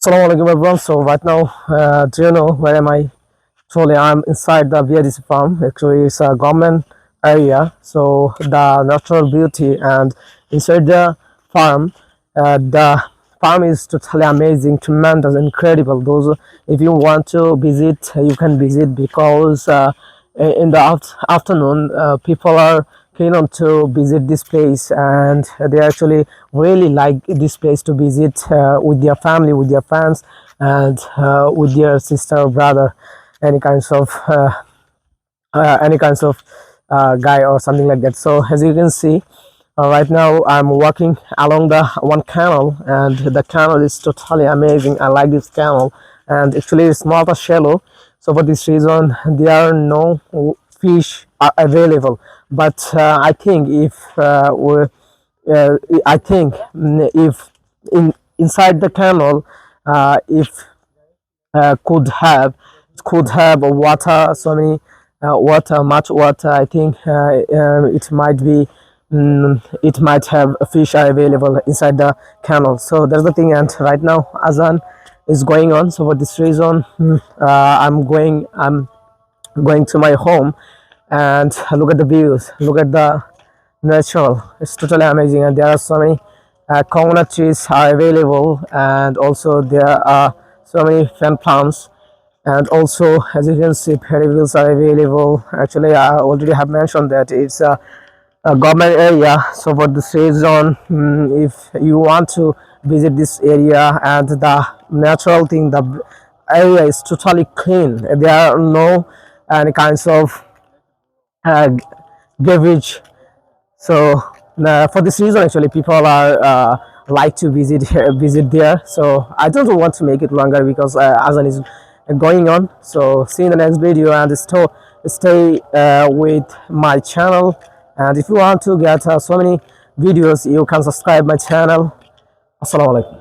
Assalamu alaikum everyone. So right now, do you know where am I? Actually, I'm inside the VRDC farm. Actually, it's a government area. So the natural beauty and inside the farm, the farm is totally amazing, tremendous, incredible. Those, if you want to visit, you can visit because in the afternoon, people are keen on to visit this place, and they actually really like this place to visit with their family, with their friends, and with their sister or brother, any kinds of guy or something like that. So as you can see, right now I'm walking along the one canal, and the canal is totally amazing. I like this canal, and actually it's not a shallow, so for this reason there are no fish are available. But I think if inside the canal, if could have water, so many water, much water, I think it might be, it might have a fish are available inside the canal. So that's the thing. And right now azan is going on, so for this reason I'm going to my home, and look at the views, look at the natural. It's totally amazing, and there are so many coconut trees are available, and also there are so many fan palms, and also as you can see vegetables are available. Actually, I already have mentioned that it's a government area, so for this reason, if you want to visit this area, and the natural thing, the area is totally clean. There are no any kinds of uh, garbage. So for this reason, actually, people are like to visit here, visit there. So I don't want to make it longer because Azan is going on. So see you in the next video, and stay with my channel. And if you want to get so many videos, you can subscribe my channel. Assalamu alaikum.